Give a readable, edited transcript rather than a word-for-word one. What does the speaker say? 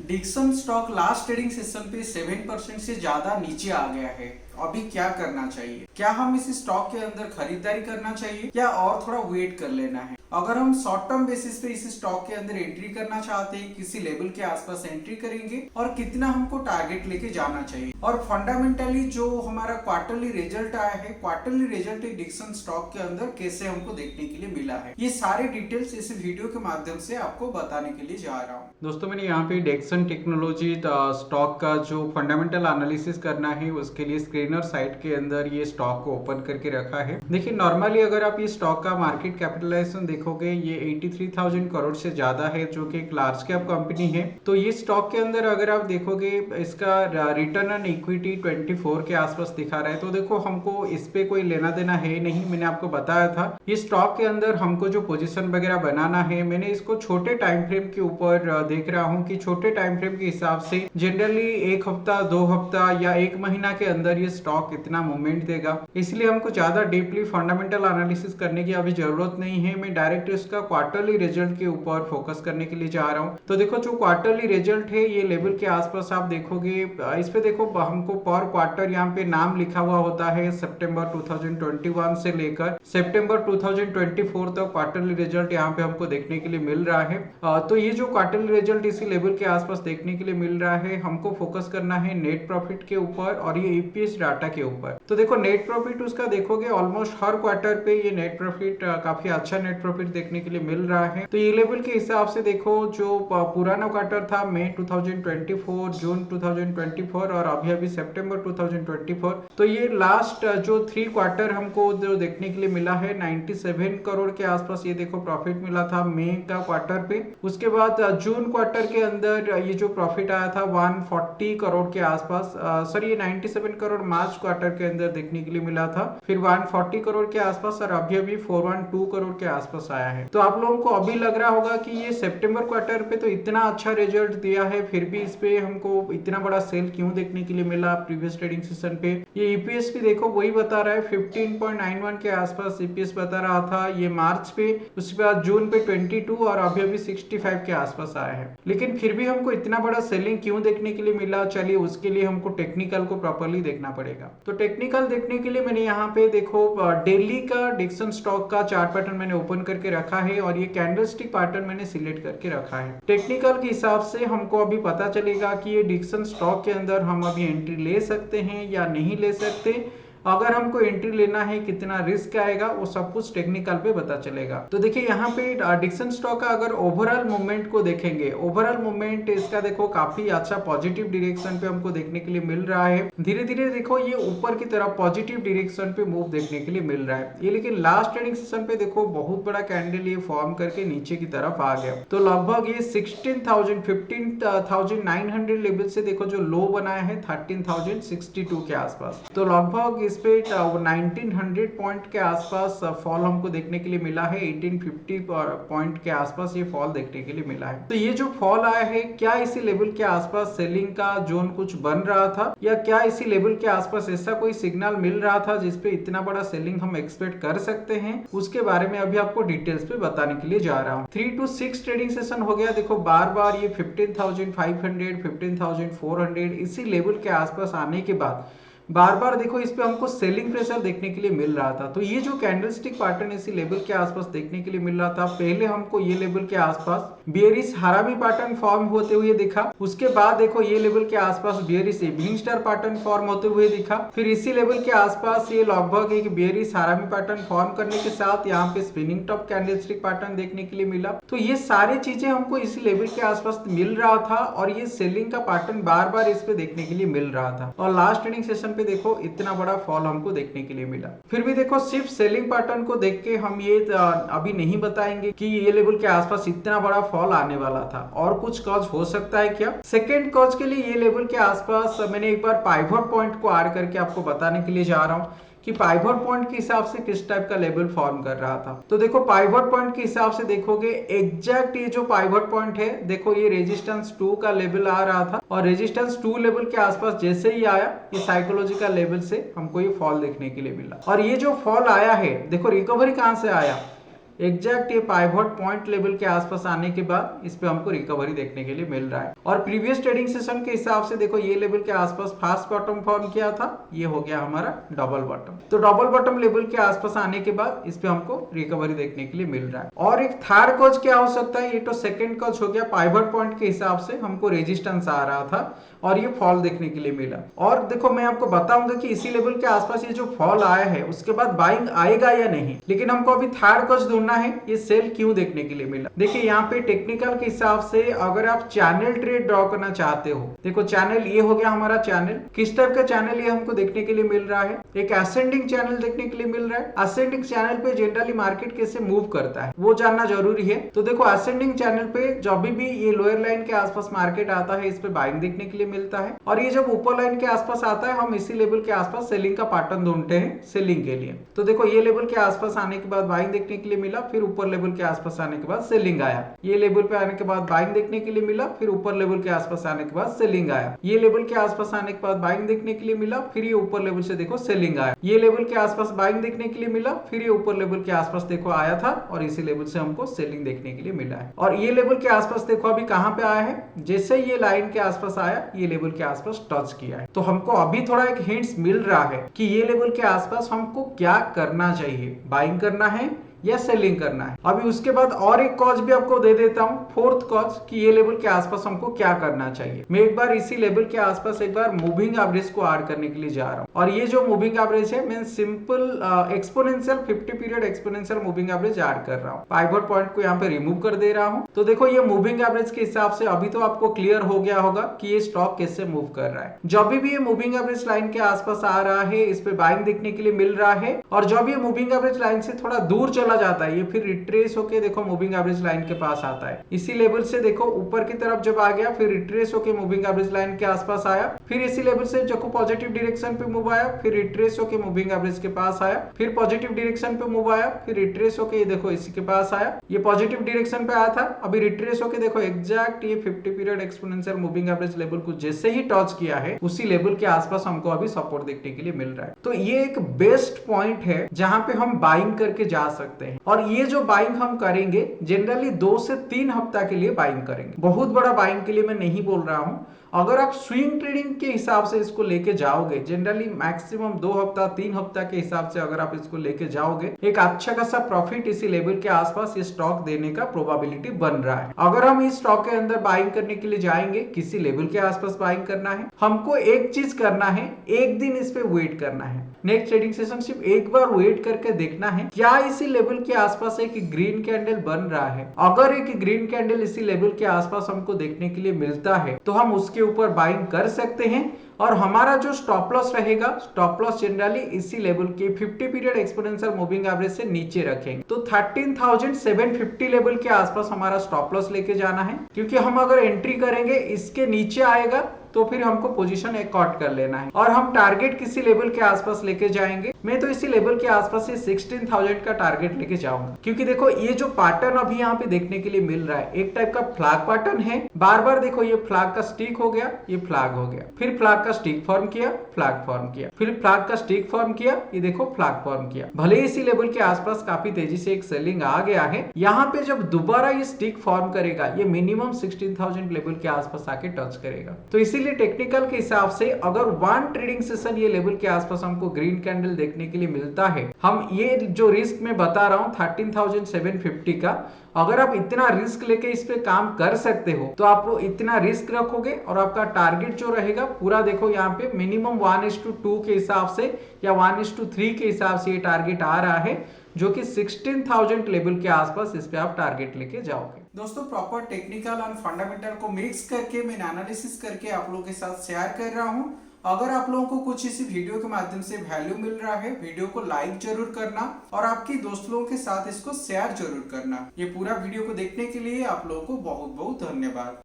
Dixon stock last trading session पे 7% से ज्यादा नीचे आ गया है। अभी क्या करना चाहिए? क्या हम इस स्टॉक के अंदर खरीदारी करना चाहिए या और थोड़ा वेट कर लेना है? अगर हम शॉर्ट टर्म बेसिस पे इस स्टॉक के अंदर एंट्री करना चाहते हैं, किसी लेवल के आसपास एंट्री करेंगे और कितना हमको टारगेट लेके जाना चाहिए। और फंडामेंटली जो हमारा क्वार्टरली रिजल्ट आया है, क्वार्टरली रिजल्ट डिक्सन स्टॉक के अंदर कैसे हमको देखने के लिए मिला है, ये सारे डिटेल्स इस वीडियो के माध्यम से आपको बताने के लिए जा रहा हूँ। दोस्तों मैंने यहाँ पे डेक्सन टेक्नोलॉजी स्टॉक का जो फंडामेंटल एनालिसिस करना है उसके लिए स्क्रीनर साइट के अंदर ये स्टॉक को ओपन करके रखा है। देखिए नॉर्मली अगर आप ये स्टॉक का मार्केट कैपिटलाइजेशन देखोगे ये 83,000 करोड़ से ज्यादा है, जो कि एक लार्ज कैप कंपनी है। तो ये स्टॉक के अंदर अगर आप देखोगे इसका रिटर्न ऑन इक्विटी 24 के आसपास दिखा रहा है। तो देखो हमको इस पे कोई लेना देना है नहीं। मैंने आपको बताया था ये स्टॉक के अंदर हमको जो पोजीशन वगैरह बनाना है, मैंने इसको छोटे टाइम फ्रेम के ऊपर देख रहा हूं कि छोटे टाइम फ्रेम के हिसाब से जनरली एक हफ्ता, 2 हफ्ता या एक महीना के अंदर ये स्टॉक इतना मूवमेंट देगा। इसलिए हमको ज्यादा डीपली फंडामेंटल एनालिसिस करने की अभी जरूरत नहीं है। मैं डायरेक्ट इसका क्वार्टरली रिजल्ट के ऊपर फोकस करने के लिए जा रहा हूँ। तो देखो जो क्वार्टरली रिजल्ट है ये लेवल के आसपास आप देखोगे, इस पे देखो हमको पर क्वार्टर यहाँ पे नाम लिखा हुआ होता है। सितंबर 2021 से लेकर सितंबर 2024 तक क्वार्टरली रिजल्ट यहाँ पे हमको देखने के लिए मिल रहा है। तो ये जो क्वार्टरली रिजल्ट इसी लेवल के आसपास देखने के लिए मिल रहा है, हमको फोकस करना है नेट प्रॉफिट के ऊपर और ये ईपीएस डाटा के ऊपर। तो देखो नेट प्रॉफिट उसका देखोगे ऑलमोस्ट हर क्वार्टर पे ये नेट प्रॉफिट काफी अच्छा नेट प्रॉफिट देखने के लिए मिल रहा है। तो ये लेवल के हिसाब से देखो जो पुराना क्वार्टर था मई 2024, जून 2024 और अभी सितंबर 2024, तो ये लास्ट जो 3 क्वार्टर हमको जो देखने के लिए मिला है 97 करोड़ के आसपास ये देखो प्रॉफिट मिला था मई का क्वार्टर पे। उसके बाद जून क्वार्टर के अंदर ये जो प्रॉफिट आया था 140 करोड़ के आसपास, सर ये 97 करोड़ मार्च क्वार्टर के अंदर देखने के लिए मिला था, फिर 140 करोड़ के आसपास और अभी 412 करोड़ के आसपास आया है। तो आप लोगों को अभी लग रहा होगा कि ये सितंबर क्वार्टर पे तो इतना अच्छा रिजल्ट दिया है, फिर भी इस पे हमको इतना बड़ा सेल क्यों देखने के लिए मिला प्रीवियस ट्रेडिंग सेशन पे। ये ईपीएस भी देखो वही बता रहा है 15.91 के आसपास ईपीएस बता रहा था ये मार्च पे, उसके बाद जून पे 22 और अभी 65 के आसपास आया है। लेकिन फिर भी हमको इतना बड़ा सेलिंग क्यों देखने के लिए मिला, चलिए उसके लिए हमको टेक्निकल को प्रॉपर्ली देखना पड़ेगा। तो टेक्निकल देखने के लिए मैंने यहाँ पे देखो डेली का डिक्सन स्टॉक का चार्ट पैटर्न मैंने ओपन करके रखा है और ये कैंडलस्टिक पैटर्न मैंने सिलेक्ट करके रखा है। टेक्निकल के हिसाब से हमको अभी पता चलेगा कि ये डिक्सन स्टॉक के अंदर हम अभी एंट्री ले सकते हैं या नहीं ले सकते। अगर हमको एंट्री लेना है, कितना रिस्क आएगा, वो सब कुछ टेक्निकल पे पता चलेगा। तो देखिए यहाँ पे डिक्सन स्टॉक का अगर ओवरऑल मूवमेंट को देखेंगे, ओवरऑल मूवमेंट इसका देखो काफी अच्छा पॉजिटिव डायरेक्शन पे हमको देखने के लिए मिल रहा है। धीरे धीरे देखो ये ऊपर की तरफ पॉजिटिव डायरेक्शन पे मूव देखने के लिए मिल रहा है ये। लेकिन लास्ट ट्रेडिंग सेशन पे देखो बहुत बड़ा कैंडल ये फॉर्म करके नीचे की तरफ आ गया। तो लगभग ये 15,900 लेवल से देखो जो लो बनाया है 13,062 के आसपास। तो लगभग इस पे 1900 पॉइंट के आसपास फॉल हमको देखने के लिए मिला है। 1850 पॉइंट के आसपास ये फॉल देखने के लिए मिला है। तो ये जो फॉल आया है, क्या इसी लेवल के आसपास सेलिंग का जोन कुछ बन रहा था या क्या इसी लेवल के आसपास ऐसा कोई सिग्नल मिल रहा था जिसपे इतना बड़ा सेलिंग हम एक्सपेक्ट कर सकते हैं, उसके बारे में अभी आपको डिटेल्स पे बताने के लिए जा रहा हूँ। 3 to 6 ट्रेडिंग सेशन हो गया। देखो बार बार ये 15,500, 15,400 इसी लेवल के आसपास आने के बाद बार बार देखो इस पे हमको सेलिंग प्रेशर देखने के लिए मिल रहा था। तो ये जो कैंडलस्टिक पैटर्न इसी लेवल के आसपास देखने के लिए मिल रहा था, पहले हमको ये लेवल के आसपास बियरिश हरामी पैटर्न फॉर्म होते हुए दिखा। उसके बाद देखो ये लेवल के आसपास bearish evening star pattern form होते हुए दिखा। फिर इसी लेवल के आसपास ये लगभग एक बियरिश हरामी पैटर्न फॉर्म करने के साथ यहाँ पे स्पिनिंग टॉप कैंडलस्टिक पैटर्न देखने के लिए मिला। तो ये सारी चीजें हमको इसी लेवल के आसपास मिल रहा था और ये सेलिंग का पैटर्न बार बार इस पे देखने के लिए मिल रहा था। और लास्ट ट्रेडिंग सेशन पे देखो इतना बड़ा फॉल हमको देखने के लिए मिला। फिर भी देखो सिर्फ सेलिंग पैटर्न को देख के हम ये अभी नहीं बताएंगे कि ये लेवल के आसपास इतना बड़ा फॉल आने वाला था। और कुछ कॉज हो सकता है क्या? सेकेंड कॉज के लिए ये लेवल के आसपास मैंने एक बार पाइवट पॉइंट को ऐड करके आपको बताने के लिए जा रहा हूँ कि पाइवट पॉइंट के हिसाब से किस टाइप का लेवल फॉर्म कर रहा था। तो देखो पाइवट पॉइंट के हिसाब से देखोगे एग्जैक्ट ये जो पाइवट पॉइंट है, देखो ये रेजिस्टेंस 2 का लेवल आ रहा था और रेजिस्टेंस 2 लेवल के आसपास जैसे ही आया ये साइकोलॉजिकल लेवल से हमको ये फॉल देखने के लिए मिला। और ये जो फॉल आया है देखो रिकवरी कहां से आया, एग्जैक्ट ये पाइवट पॉइंट लेवल के आसपास आने के बाद इस पे हमको रिकवरी देखने के लिए मिल रहा है। और प्रीवियस ट्रेडिंग सेशन के हिसाब से देखो ये लेवल के आसपास फास्ट बॉटम फॉर्म किया था, ये हो गया हमारा डबल बॉटम। तो डबल बॉटम लेवल के आसपास आने के बाद इस पे हमको रिकवरी देखने के लिए मिल रहा है। और एक थर्ड कॉज क्या हो सकता है, ये तो सेकंड कॉज हो गया, पाइवट पॉइंट के हिसाब से हमको रेजिस्टेंस आ रहा था और ये फॉल देखने के लिए मिला। और देखो मैं आपको बताऊंगा कि इसी लेवल के आसपास ये जो फॉल आया है उसके बाद बाइंग आएगा या नहीं, लेकिन हमको अभी थर्ड कॉज ढूंढना है ये सेल क्यों देखने के लिए मिला। देखिए यहाँ पे टेक्निकल के हिसाब से अगर आप चैनल ट्रेड ड्रॉ करना चाहते हो, देखो चैनल ये हो गया हमारा चैनल। किस टाइप का चैनल ये हमको देखने के लिए मिल रहा है, एक असेंडिंग चैनल देखने के लिए मिल रहा है। असेंडिंग चैनल पे जनरली मार्केट कैसे मूव करता है वो जानना जरूरी है। तो देखो असेंडिंग चैनल पे जब भी ये लोअर लाइन के आसपास मार्केट आता है इस पे बाइंग देखने के लिए मिलता है, और ये जब ऊपर लाइन के आसपास आता है हम इसी लेवल के आसपास सेलिंग का पैटर्न ढूंढते हैं सेलिंग के लिए। तो देखो ये लेवल के आसपास आने के बाद बाइंग देखने के लिए मिला, फिर ऊपर लेवल के आसपास आने के बाद सेलिंग आया। ये लेवल पे आने के बाद बाइंग देखने के लिए मिला, फिर ऊपर लेवल के आसपास आने के बाद सेलिंग आया। ये लेवल के आसपास आने के बाद बाइंग देखने के लिए मिला, फिर ये ऊपर लेवल से देखो सेलिंग आया। ये लेवल के आसपास बाइंग देखने के लिए मिला, फिर ये ऊपर लेवल के आसपास देखो आया था और इसी लेवल से हमको सेलिंग देखने के लिए मिला है। और ये लेवल के आसपास देखो अभी कहां पे आया है, जैसे ये लाइन के आसपास आया ये लेवल के आसपास टच किया है। तो हमको अभी थोड़ा एक हिंट्स मिल रहा है कि ये लेवल के आसपास हमको क्या करना चाहिए, बाइंग करना है या सेलिंग करना है। अभी उसके बाद और एक कॉज भी आपको दे देता हूं, फोर्थ कॉज कि ये लेवल के आसपास हमको क्या करना चाहिए। मैं एक बार इसी लेवल के आसपास एक बार मूविंग एवरेज को ऐड करने के लिए जा रहा हूं, और ये जो मूविंग एवरेज है मैं simple exponential 50 period exponential moving average add कर रहा हूं। पाइवट पॉइंट को यहाँ पे रिमूव कर दे रहा हूं। तो देखो ये मूविंग एवरेज के हिसाब से अभी तो आपको क्लियर हो गया होगा कि ये स्टॉक कैसे मूव कर रहा है। जब भी ये मूविंग एवरेज लाइन के आसपास आ रहा है इस पे बाइंग देखने के लिए मिल रहा है, और जब ये मूविंग एवरेज लाइन से थोड़ा दूर चला जाता है ये फिर रिट्रेस होके देखो मूविंग एवरेज लाइन के पास आता है। इसी लेवल से देखो ऊपर की तरफ जब आ गया फिर रिट्रेस होके मूविंग एवरेज लाइन के आसपास आया, फिर इसी लेवल से जब पॉजिटिव डायरेक्शन पे मूव आया, फिर रिट्रेस होके मूविंग एवरेज के पास आया, फिर पॉजिटिव डायरेक्शन पे मूव आया, फिर रिट्रेस होके ये देखो इसी के पास आया। ये पॉजिटिव डायरेक्शन पे आया था, अभी रिट्रेस होके देखो एग्जैक्ट ये 50 period exponential moving average level को जैसे ही टच किया है उसी लेवल के आसपास हमको अभी सपोर्ट देखने के लिए मिल रहा है। तो ये एक बेस्ट पॉइंट है जहां पे हम बाइंग करके जा सकते हैं। और ये जो बाइंग हम करेंगे जनरली 2 से 3 हफ्ता के लिए बाइंग करेंगे। बहुत बड़ा बाइंग के लिए मैं नहीं बोल रहा हूं। अगर आप स्विंग ट्रेडिंग के हिसाब से इसको लेके जाओगे जनरली मैक्सिमम 2 हफ्ता 3 हफ्ता के हिसाब से अगर आप इसको लेके जाओगे एक अच्छा खासा प्रॉफिट इसी लेवल के आसपास ये स्टॉक देने का प्रोबेबिलिटी बन रहा है। अगर हम इस स्टॉक के अंदर बाइंग करने के लिए जाएंगे किसी लेवल के आसपास बाइंग करना है, हमको एक चीज करना है, एक दिन इस पे वेट करना है। नेक्स्ट ट्रेडिंग सेशन सिर्फ एक बार वेट करके देखना है क्या इसी लेवल के आसपास एक ग्रीन कैंडल बन रहा है। अगर एक ग्रीन कैंडल इसी लेवल के आसपास हमको देखने के लिए मिलता है तो हम उसके ऊपर बाइंग कर सकते हैं, और हमारा जो स्टॉप लॉस रहेगा स्टॉप लॉस जनरली इसी लेवल के 50 पीरियड एक्सपोनेंशियल मूविंग एवरेज से नीचे रखेंगे। तो 13,750 लेवल के आसपास हमारा स्टॉप लॉस लेके जाना है, क्योंकि हम अगर एंट्री करेंगे इसके नीचे आएगा तो फिर हमको पोजीशन एक कट कर लेना है, और हम टारगेट किसी लेवल के आसपास लेके जाएंगे। मैं तो इसी लेवल के आसपास से 16,000 का टारगेट लेके जाऊंगा, क्योंकि देखो ये जो पैटर्न अभी यहाँ पे देखने के लिए मिल रहा है एक टाइप का फ्लैग पैटर्न है। बार बार देखो ये फ्लैग का स्टिक हो गया, ये फ्लैग हो गया, फिर फ्लैग का स्टिक फॉर्म किया, फ्लैग फॉर्म किया, फिर फ्लैग का स्टिक फॉर्म किया, ये देखो फ्लैग फॉर्म किया। भले इसी लेवल के आसपास काफी तेजी से एक सेलिंग आ गया है, यहाँ पे जब दोबारा ये स्टिक फॉर्म करेगा ये मिनिमम 16,000 लेवल के आसपास आके टच करेगा। तो इसीलिए टेक्निकल के हिसाब से अगर वन ट्रेडिंग सेशन ये लेवल के आसपास हमको ग्रीन कैंडल देखने के लिए मिलता है, हम ये जो रिस्क में बता रहा हूं 13,750 का, अगर आप इतना रिस्क लेके इस पे काम कर सकते हो तो आप इतना रिस्क रखोगे और आपका टारगेट जो रहेगा पूरा देखो यहाँ पे मिनिमम 1:2 के हिसाब से या 1:3 के हिसाब से ये टारगेट आ रहा है, जो कि 16,000 लेवल के आसपास इस पे आप टारगेट लेके जाओगे। दोस्तों प्रॉपर टेक्निकल और फंडामेंटल को मिक्स करके मैं एनालिसिस करके आप लोगों के साथ शेयर कर रहा हूं। अगर आप लोगों को कुछ इसी वीडियो के माध्यम से वैल्यू मिल रहा है, वीडियो को लाइक जरूर करना और आपकी दोस्त लोगों के साथ इसको शेयर जरूर करना। ये पूरा वीडियो को देखने के लिए आप लोगों को बहुत बहुत धन्यवाद।